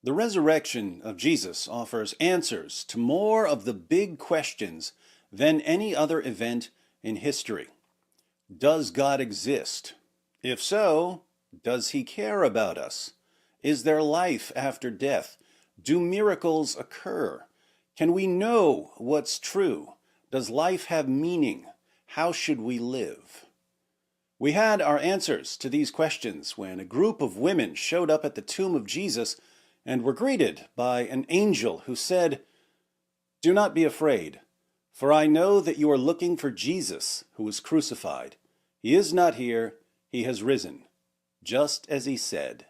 The resurrection of Jesus offers answers to more of the big questions than any other event in history. Does God exist? If so, does he care about us? Is there life after death? Do miracles occur? Can we know what's true? Does life have meaning? How should we live? We had our answers to these questions when a group of women showed up at the tomb of Jesus and were greeted by an angel who said, "Do not be afraid, for I know that you are looking for Jesus who was crucified. He is not here, he has risen, just as he said."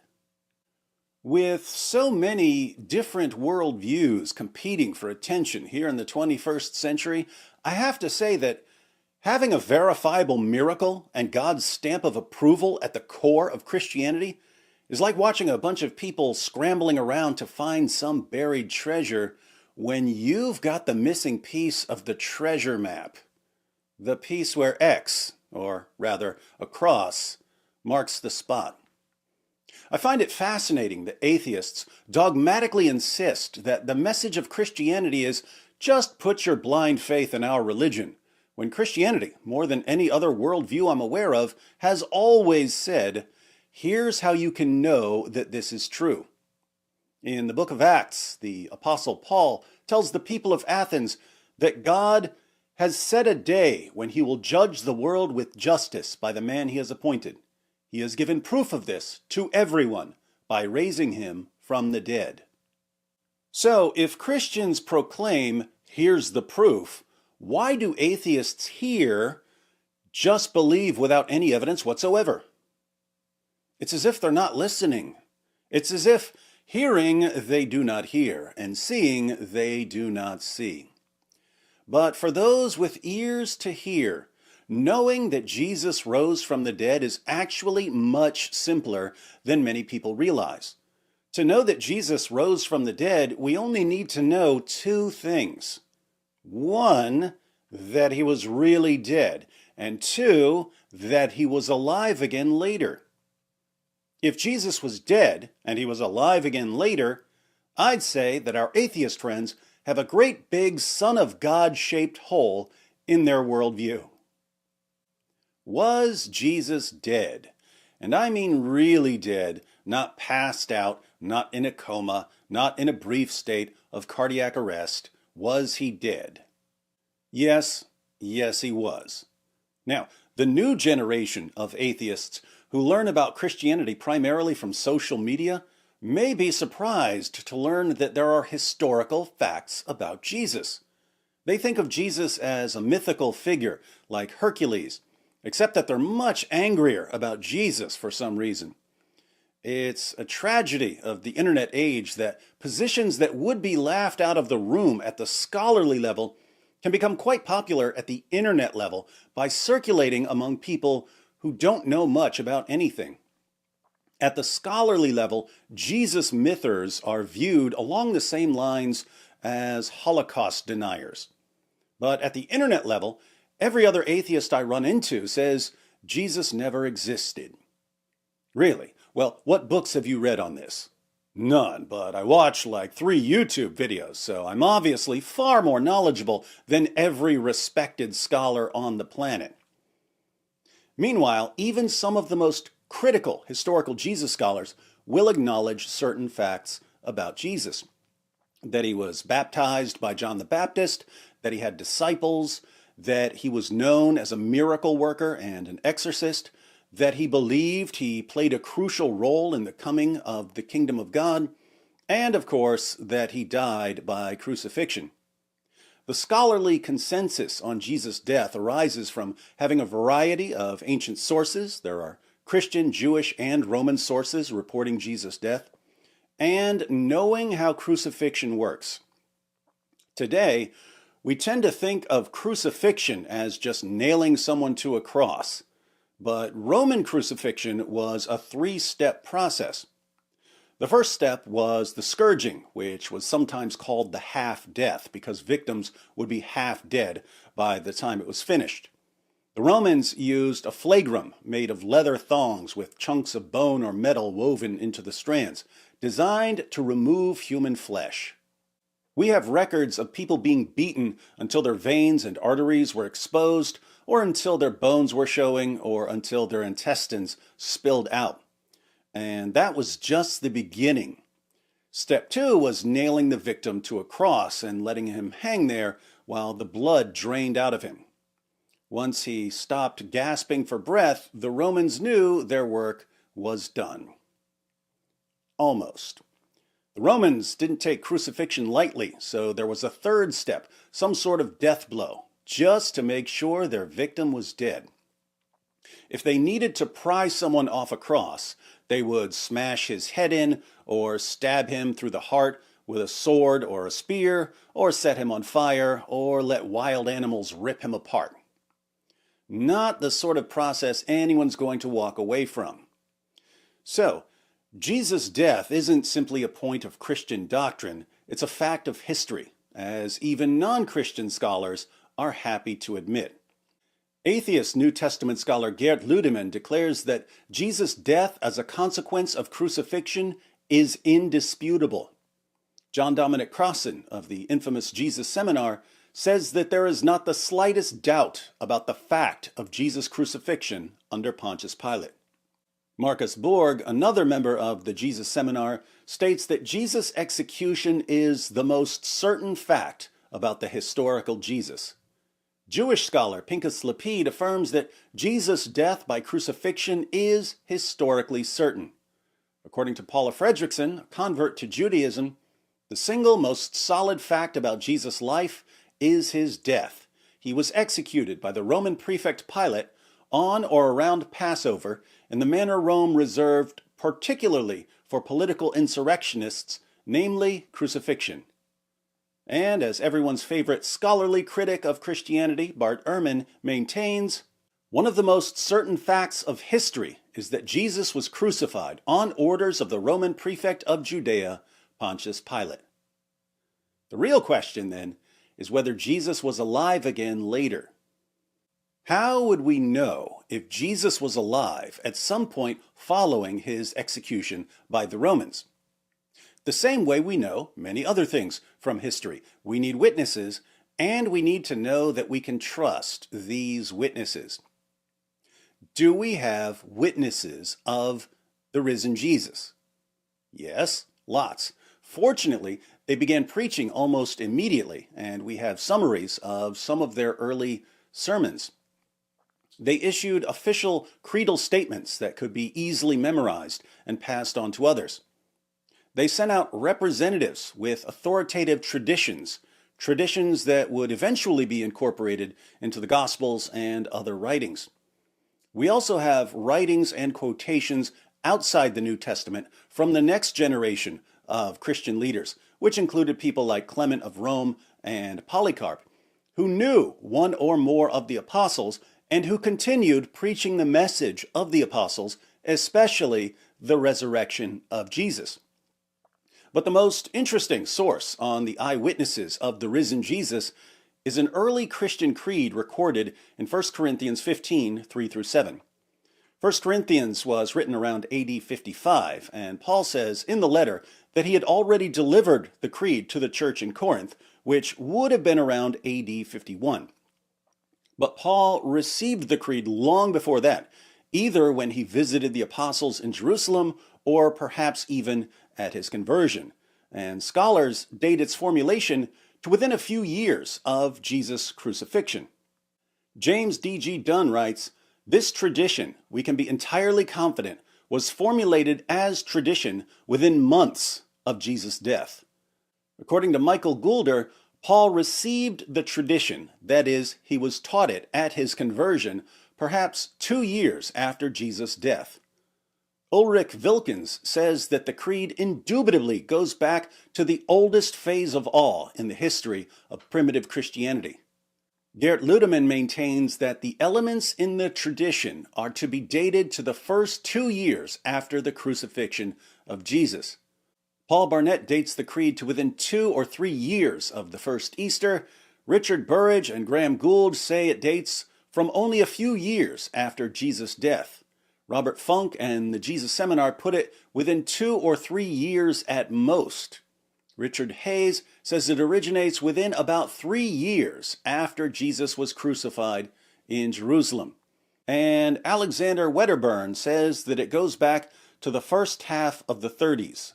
With so many different worldviews competing for attention here in the 21st century, I have to say that having a verifiable miracle and God's stamp of approval at the core of Christianity is like watching a bunch of people scrambling around to find some buried treasure when you've got the missing piece of the treasure map. The piece where X, or rather a cross, marks the spot. I find it fascinating that atheists dogmatically insist that the message of Christianity is just put your blind faith in our religion, when Christianity, more than any other worldview I'm aware of, has always said, here's how you can know that this is true. In the book of Acts, the Apostle Paul tells the people of Athens that God has set a day when he will judge the world with justice by the man he has appointed. He has given proof of this to everyone by raising him from the dead. So, if Christians proclaim, here's the proof, why do atheists here just believe without any evidence whatsoever? It's as if they're not listening. It's as if hearing they do not hear, and seeing they do not see. But for those with ears to hear, knowing that Jesus rose from the dead is actually much simpler than many people realize. To know that Jesus rose from the dead, we only need to know two things. One, that he was really dead, and two, that he was alive again later. If Jesus was dead and he was alive again later, I'd say that our atheist friends have a great big Son of God-shaped hole in their worldview. Was Jesus dead? And I mean really dead, not passed out, not in a coma, not in a brief state of cardiac arrest. Was he dead? Yes, he was. Now, the new generation of atheists who learn about Christianity primarily from social media may be surprised to learn that there are historical facts about Jesus. They think of Jesus as a mythical figure like Hercules, except that they're much angrier about Jesus for some reason. It's a tragedy of the internet age that positions that would be laughed out of the room at the scholarly level can become quite popular at the internet level by circulating among people who don't know much about anything. At the scholarly level, Jesus mythers are viewed along the same lines as Holocaust deniers. But at the internet level, every other atheist I run into says Jesus never existed. Really? Well, what books have you read on this? None, but I watched like 3 YouTube videos, so I'm obviously far more knowledgeable than every respected scholar on the planet. Meanwhile, even some of the most critical historical Jesus scholars will acknowledge certain facts about Jesus. That he was baptized by John the Baptist, that he had disciples, that he was known as a miracle worker and an exorcist, that he believed he played a crucial role in the coming of the kingdom of God, and of course that he died by crucifixion. The scholarly consensus on Jesus' death arises from having a variety of ancient sources. There are Christian, Jewish, and Roman sources reporting Jesus' death, and knowing how crucifixion works. Today, we tend to think of crucifixion as just nailing someone to a cross, but Roman crucifixion was a 3-step process. The first step was the scourging, which was sometimes called the half-death because victims would be half dead by the time it was finished. The Romans used a flagrum made of leather thongs with chunks of bone or metal woven into the strands designed to remove human flesh. We have records of people being beaten until their veins and arteries were exposed, or until their bones were showing, or until their intestines spilled out. And that was just the beginning. Step 2 was nailing the victim to a cross and letting him hang there while the blood drained out of him. Once he stopped gasping for breath, the Romans knew their work was done. Almost. The Romans didn't take crucifixion lightly, so there was a third step, some sort of death blow, just to make sure their victim was dead. If they needed to pry someone off a cross, they would smash his head in, or stab him through the heart with a sword or a spear, or set him on fire, or let wild animals rip him apart. Not the sort of process anyone's going to walk away from. So, Jesus' death isn't simply a point of Christian doctrine, it's a fact of history, as even non-Christian scholars are happy to admit. Atheist New Testament scholar Geert Ludemann declares that Jesus' death as a consequence of crucifixion is indisputable. John Dominic Crossan of the infamous Jesus Seminar says that there is not the slightest doubt about the fact of Jesus' crucifixion under Pontius Pilate. Marcus Borg, another member of the Jesus Seminar, states that Jesus' execution is the most certain fact about the historical Jesus. Jewish scholar Pinchas Lapid affirms that Jesus' death by crucifixion is historically certain. According to Paula Fredrickson, a convert to Judaism, the single most solid fact about Jesus' life is his death. He was executed by the Roman prefect Pilate on or around Passover in the manner Rome reserved particularly for political insurrectionists, namely crucifixion. And as everyone's favorite scholarly critic of Christianity, Bart Ehrman, maintains, one of the most certain facts of history is that Jesus was crucified on orders of the Roman prefect of Judea, Pontius Pilate. The real question, then, is whether Jesus was alive again later. How would we know if Jesus was alive at some point following his execution by the Romans? The same way we know many other things from history. We need witnesses, and we need to know that we can trust these witnesses. Do we have witnesses of the risen Jesus? Yes, lots. Fortunately, they began preaching almost immediately, and we have summaries of some of their early sermons. They issued official creedal statements that could be easily memorized and passed on to others. They sent out representatives with authoritative traditions that would eventually be incorporated into the Gospels and other writings. We also have writings and quotations outside the New Testament from the next generation of Christian leaders, which included people like Clement of Rome and Polycarp, who knew one or more of the apostles and who continued preaching the message of the apostles, especially the resurrection of Jesus. But the most interesting source on the eyewitnesses of the risen Jesus is an early Christian creed recorded in 1 Corinthians 15, 3-7. 1 Corinthians was written around AD 55, and Paul says in the letter that he had already delivered the creed to the church in Corinth, which would have been around AD 51. But Paul received the creed long before that, either when he visited the apostles in Jerusalem or perhaps even at his conversion. And scholars date its formulation to within a few years of Jesus' crucifixion. James D.G. Dunn writes, "This tradition, we can be entirely confident, was formulated as tradition within months of Jesus' death." According to Michael Goulder, Paul received the tradition, that is, he was taught it at his conversion, perhaps 2 years after Jesus' death. Ulrich Wilkins says that the creed indubitably goes back to the oldest phase of all in the history of primitive Christianity. Geert Ludemann maintains that the elements in the tradition are to be dated to the first 2 years after the crucifixion of Jesus. Paul Barnett dates the creed to within 2 or 3 years of the first Easter. Richard Burridge and Graham Gould say it dates from only a few years after Jesus' death. Robert Funk and the Jesus Seminar put it within 2 or 3 years at most. Richard Hayes says it originates within about 3 years after Jesus was crucified in Jerusalem. And Alexander Wedderburn says that it goes back to the first half of the 30s.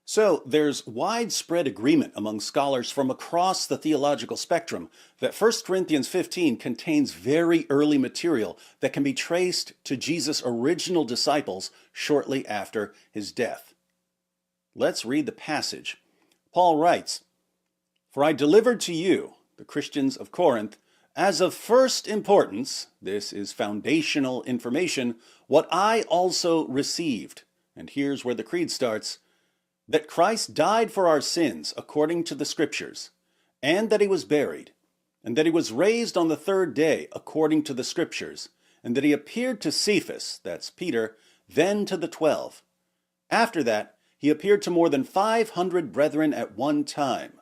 So there's widespread agreement among scholars from across the theological spectrum that 1 Corinthians 15 contains very early material that can be traced to Jesus' original disciples shortly after his death. Let's read the passage. Paul writes, "For I delivered to you, the Christians of Corinth, as of first importance," this is foundational information, "what I also received," and here's where the creed starts, "that Christ died for our sins according to the Scriptures, and that he was buried, and that he was raised on the third day according to the Scriptures, and that he appeared to Cephas," that's Peter, "then to the 12. After that, he appeared to more than 500 brethren at one time."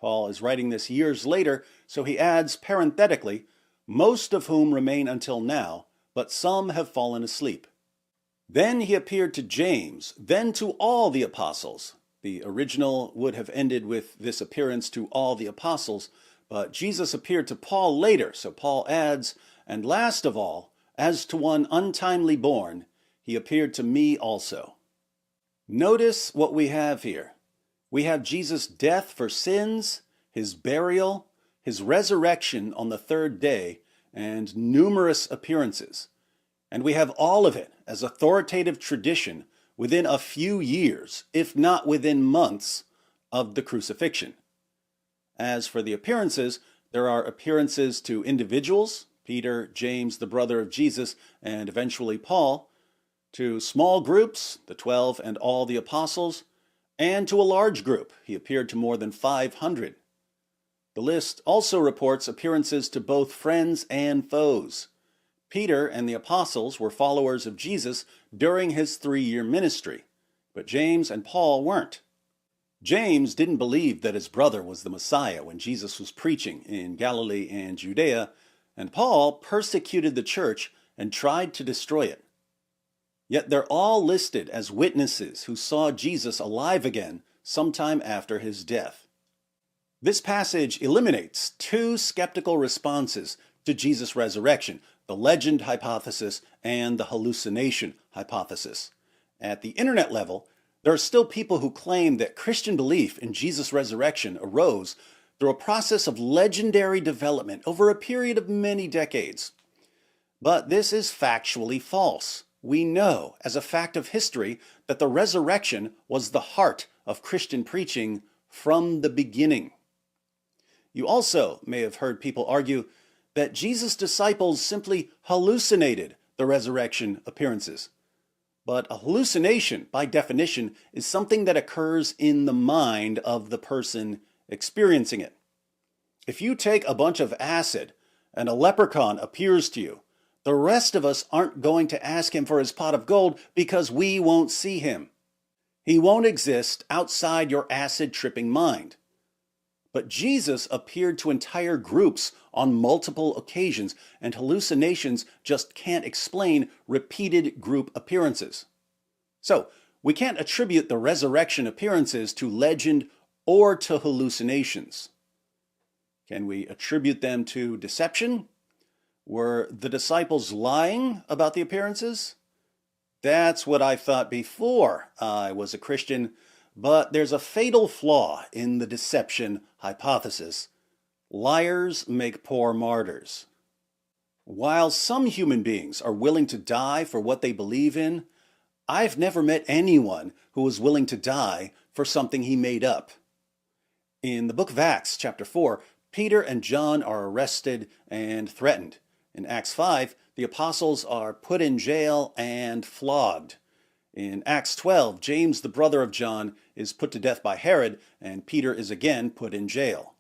Paul is writing this years later, so he adds parenthetically, "most of whom remain until now, but some have fallen asleep. Then he appeared to James, then to all the apostles." The original would have ended with this appearance to all the apostles, but Jesus appeared to Paul later, so Paul adds, "and last of all, as to one untimely born, he appeared to me also." Notice what we have here. We have Jesus' death for sins, his burial, his resurrection on the third day, and numerous appearances. And we have all of it as authoritative tradition within a few years, if not within months, of the crucifixion. As for the appearances, there are appearances to individuals, Peter, James, the brother of Jesus, and eventually Paul, to small groups, the 12 and all the apostles, and to a large group. He appeared to more than 500. The list also reports appearances to both friends and foes. Peter and the apostles were followers of Jesus during his 3-year ministry, but James and Paul weren't. James didn't believe that his brother was the Messiah when Jesus was preaching in Galilee and Judea, and Paul persecuted the church and tried to destroy it. Yet they're all listed as witnesses who saw Jesus alive again sometime after his death. This passage eliminates 2 skeptical responses to Jesus' resurrection, the legend hypothesis and the hallucination hypothesis. At the internet level, there are still people who claim that Christian belief in Jesus' resurrection arose through a process of legendary development over a period of many decades. But this is factually false. We know, as a fact of history, that the resurrection was the heart of Christian preaching from the beginning. You also may have heard people argue that Jesus' disciples simply hallucinated the resurrection appearances. But a hallucination, by definition, is something that occurs in the mind of the person experiencing it. If you take a bunch of acid and a leprechaun appears to you, the rest of us aren't going to ask him for his pot of gold because we won't see him. He won't exist outside your acid-tripping mind. But Jesus appeared to entire groups on multiple occasions, and hallucinations just can't explain repeated group appearances. So, we can't attribute the resurrection appearances to legend or to hallucinations. Can we attribute them to deception? Were the disciples lying about the appearances? That's what I thought before I was a Christian, but there's a fatal flaw in the deception hypothesis. Liars make poor martyrs. While some human beings are willing to die for what they believe in, I've never met anyone who was willing to die for something he made up. In the book of Acts, chapter 4, Peter and John are arrested and threatened. In Acts 5, the apostles are put in jail and flogged. In Acts 12, James, the brother of John, is put to death by Herod, and Peter is again put in jail.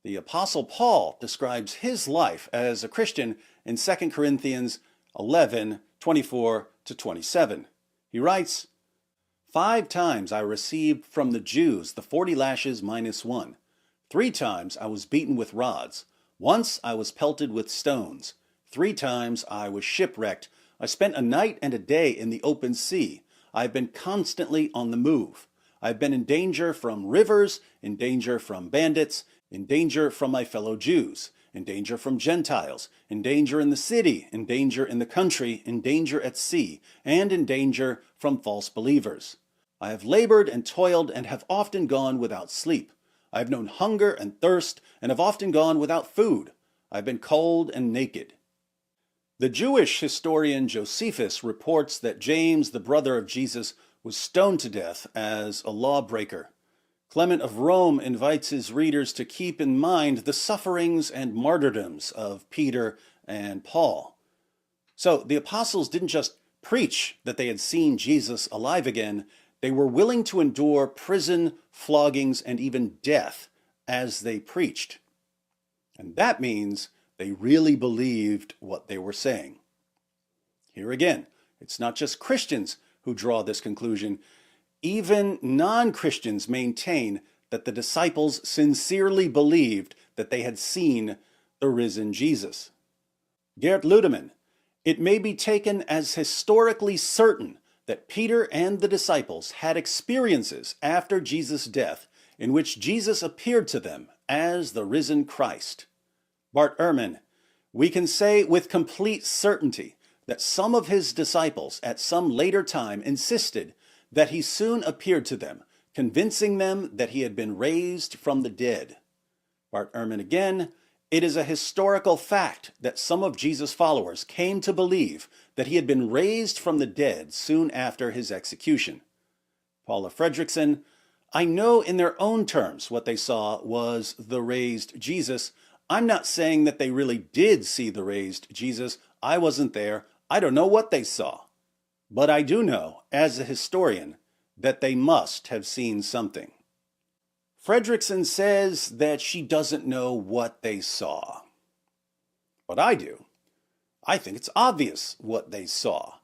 The apostle Paul describes his life as a Christian in 2 Corinthians 11:24-27. He writes, "5 times I received from the Jews the 40 lashes minus 1. 3 times I was beaten with rods. Once I was pelted with stones. 3 times I was shipwrecked I spent a night and a day in the open sea. I've been constantly on the move. I've been in danger from rivers, in danger from bandits, in danger from my fellow Jews, in danger from Gentiles, in danger in the city, in danger in the country, in danger at sea, and in danger from false believers. I have labored and toiled and have often gone without sleep. I have known hunger and thirst and have often gone without food. I have been cold and naked. The Jewish historian Josephus reports that James, the brother of Jesus, was stoned to death as a lawbreaker. Clement of Rome invites his readers to keep in mind the sufferings and martyrdoms of Peter and Paul. So the apostles didn't just preach that they had seen Jesus alive again, they were willing to endure prison, floggings, and even death as they preached. And that means they really believed what they were saying. Here again, it's not just Christians who draw this conclusion. Even non-Christians maintain that the disciples sincerely believed that they had seen the risen Jesus. Gerd Ludemann, it may be taken as historically certain that Peter and the disciples had experiences after Jesus' death in which Jesus appeared to them as the risen Christ. Bart Ehrman, we can say with complete certainty that some of his disciples at some later time insisted that he soon appeared to them, convincing them that he had been raised from the dead. Bart Ehrman again, it is a historical fact that some of Jesus' followers came to believe that he had been raised from the dead soon after his execution. Paula Fredrickson, I know in their own terms what they saw was the raised Jesus. I'm not saying that they really did see the raised Jesus. I wasn't there. I don't know what they saw. But I do know, as a historian, that they must have seen something. Fredrickson says that she doesn't know what they saw. But I do. I think it's obvious what they saw.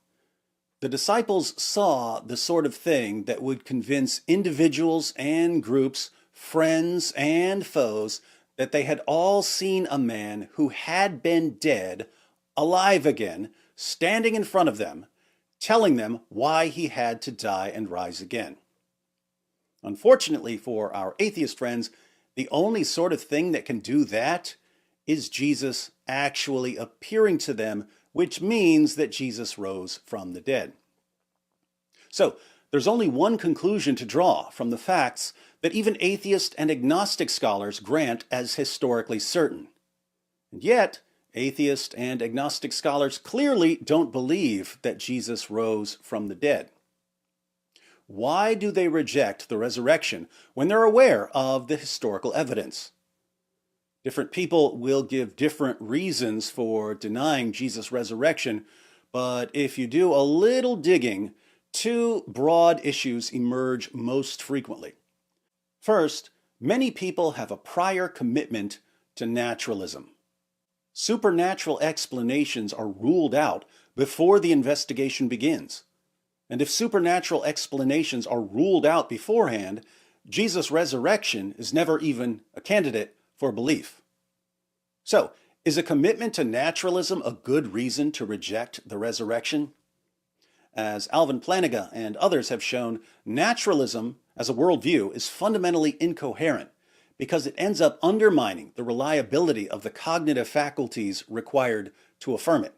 The disciples saw the sort of thing that would convince individuals and groups, friends and foes, that they had all seen a man who had been dead, alive again, standing in front of them, telling them why he had to die and rise again. Unfortunately for our atheist friends, the only sort of thing that can do that is Jesus actually appearing to them, which means that Jesus rose from the dead. So, there's only one conclusion to draw from the facts that even atheist and agnostic scholars grant as historically certain. And yet, atheist and agnostic scholars clearly don't believe that Jesus rose from the dead. Why do they reject the resurrection when they're aware of the historical evidence? Different people will give different reasons for denying Jesus' resurrection, but if you do a little digging, two broad issues emerge most frequently. First, many people have a prior commitment to naturalism. Supernatural explanations are ruled out before the investigation begins. And if supernatural explanations are ruled out beforehand, Jesus' resurrection is never even a candidate for belief. So, is a commitment to naturalism a good reason to reject the resurrection? As Alvin Plantinga and others have shown, naturalism as a worldview is fundamentally incoherent because it ends up undermining the reliability of the cognitive faculties required to affirm it.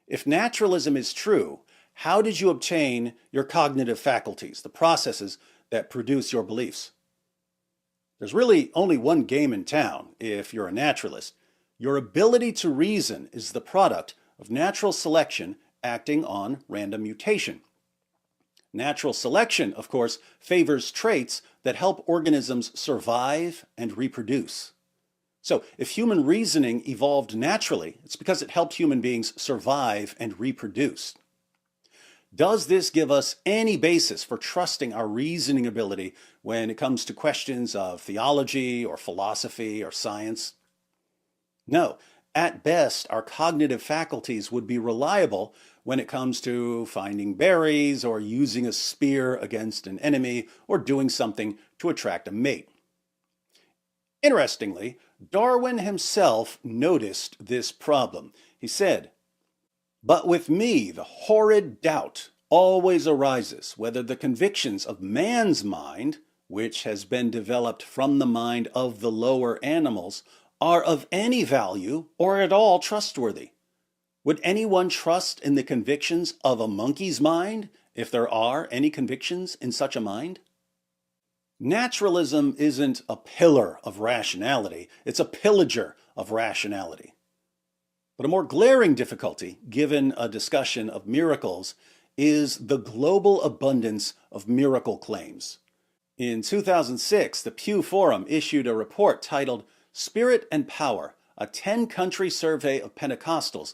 If naturalism is true, how did you obtain your cognitive faculties, the processes that produce your beliefs? There's really only one game in town if you're a naturalist. Your ability to reason is the product of natural selection acting on random mutation. Natural selection, of course, favors traits that help organisms survive and reproduce. So, if human reasoning evolved naturally, it's because it helped human beings survive and reproduce. Does this give us any basis for trusting our reasoning ability when it comes to questions of theology or philosophy or science? No. At best, our cognitive faculties would be reliable when it comes to finding berries or using a spear against an enemy or doing something to attract a mate. Interestingly, Darwin himself noticed this problem. He said, But with me, the horrid doubt always arises whether the convictions of man's mind, which has been developed from the mind of the lower animals, are of any value or at all trustworthy. Would anyone trust in the convictions of a monkey's mind, if there are any convictions in such a mind? Naturalism isn't a pillar of rationality, it's a pillager of rationality. But a more glaring difficulty, given a discussion of miracles, is the global abundance of miracle claims. In 2006, the Pew Forum issued a report titled Spirit and Power, a 10-country survey of Pentecostals,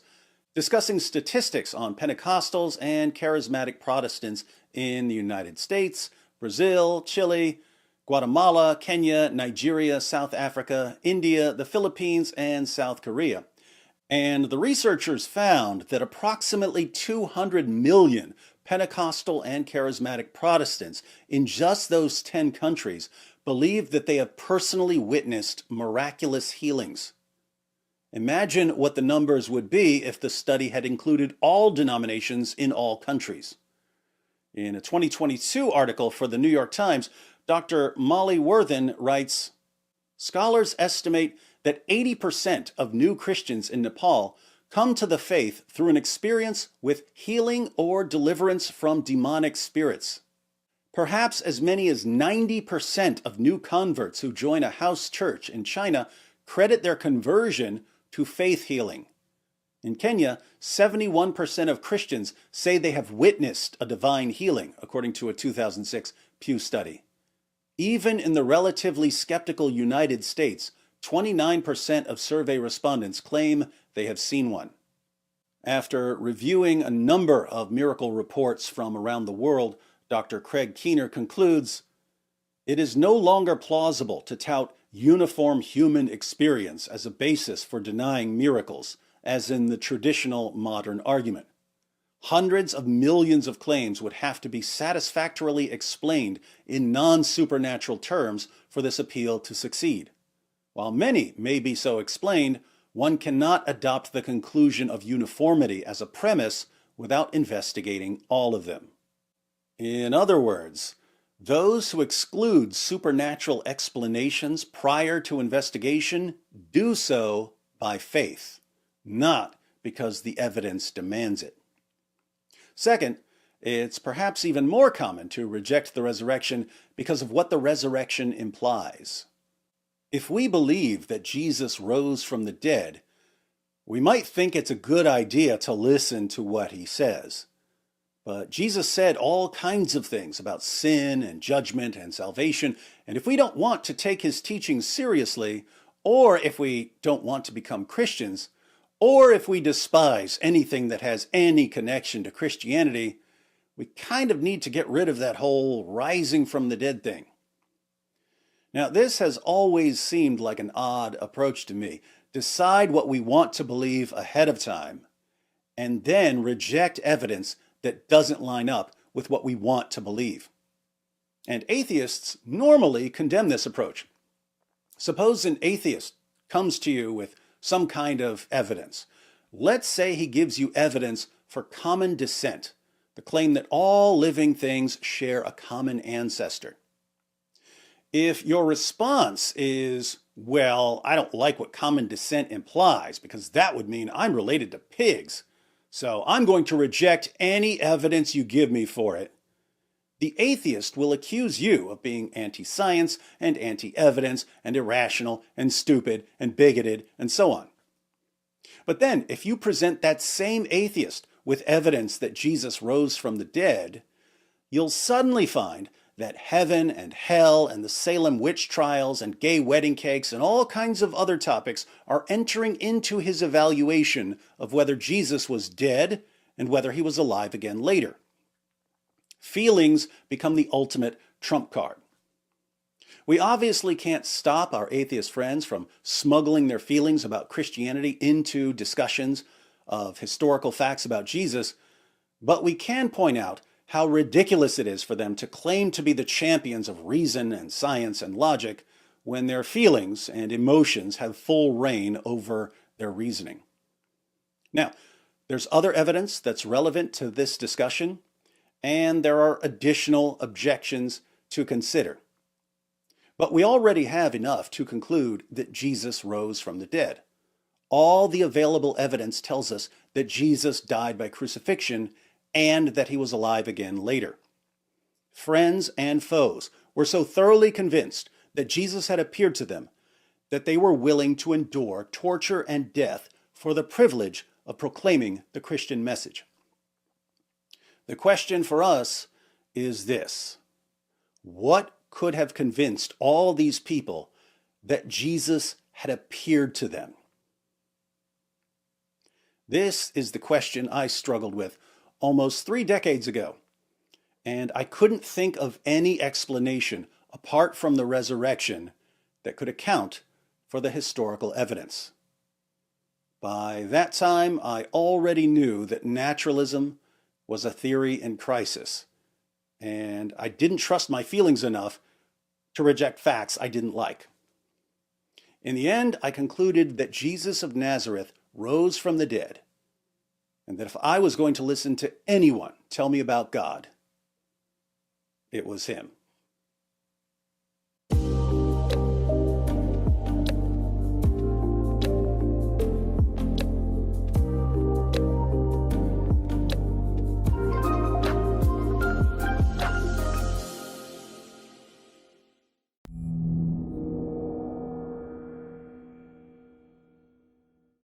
discussing statistics on Pentecostals and charismatic Protestants in the United States, Brazil, Chile, Guatemala, Kenya, Nigeria, South Africa, India, the Philippines, and South Korea. And the researchers found that approximately 200 million Pentecostal and charismatic Protestants in just those 10 countries believe that they have personally witnessed miraculous healings. Imagine what the numbers would be if the study had included all denominations in all countries. In a 2022 article for the New York Times, Dr. Molly Worthen writes, "Scholars estimate that 80% of new Christians in Nepal come to the faith through an experience with healing or deliverance from demonic spirits. Perhaps as many as 90% of new converts who join a house church in China credit their conversion to faith healing. In Kenya, 71% of Christians say they have witnessed a divine healing, according to a 2006 Pew study. Even in the relatively skeptical United States, 29% of survey respondents claim they have seen one." After reviewing a number of miracle reports from around the world, Dr. Craig Keener concludes, "It is no longer plausible to tout uniform human experience as a basis for denying miracles, as in the traditional modern argument. Hundreds of millions of claims would have to be satisfactorily explained in non-supernatural terms for this appeal to succeed. While many may be so explained, one cannot adopt the conclusion of uniformity as a premise without investigating all of them." In other words, those who exclude supernatural explanations prior to investigation do so by faith, not because the evidence demands it. Second, it's perhaps even more common to reject the resurrection because of what the resurrection implies. If we believe that Jesus rose from the dead, we might think it's a good idea to listen to what he says. But Jesus said all kinds of things about sin and judgment and salvation, and if we don't want to take his teachings seriously, or if we don't want to become Christians, or if we despise anything that has any connection to Christianity, we kind of need to get rid of that whole rising from the dead thing. Now, this has always seemed like an odd approach to me. Decide what we want to believe ahead of time, and then reject evidence that doesn't line up with what we want to believe. And atheists normally condemn this approach. Suppose an atheist comes to you with some kind of evidence. Let's say he gives you evidence for common descent, the claim that all living things share a common ancestor. If your response is, "Well, I don't like what common descent implies because that would mean I'm related to pigs, so I'm going to reject any evidence you give me for it," the atheist will accuse you of being anti-science and anti-evidence and irrational and stupid and bigoted and so on. But then, if you present that same atheist with evidence that Jesus rose from the dead, you'll suddenly find that heaven and hell and the Salem witch trials and gay wedding cakes and all kinds of other topics are entering into his evaluation of whether Jesus was dead and whether he was alive again later. Feelings become the ultimate trump card. We obviously can't stop our atheist friends from smuggling their feelings about Christianity into discussions of historical facts about Jesus, but we can point out how ridiculous it is for them to claim to be the champions of reason and science and logic when their feelings and emotions have full reign over their reasoning. Now, There's other evidence that's relevant to this discussion, and there are additional objections to consider. But we already have enough to conclude that Jesus rose from the dead. All the available evidence tells us that Jesus died by crucifixion and that he was alive again later. Friends and foes were so thoroughly convinced that Jesus had appeared to them that they were willing to endure torture and death for the privilege of proclaiming the Christian message. The question for us is this: what could have convinced all these people that Jesus had appeared to them? This is the question I struggled with almost 3 decades ago, and I couldn't think of any explanation apart from the resurrection that could account for the historical evidence. By that time, I already knew that naturalism was a theory in crisis, and I didn't trust my feelings enough to reject facts I didn't like. In the end, I concluded that Jesus of Nazareth rose from the dead, and that if I was going to listen to anyone tell me about God, it was him.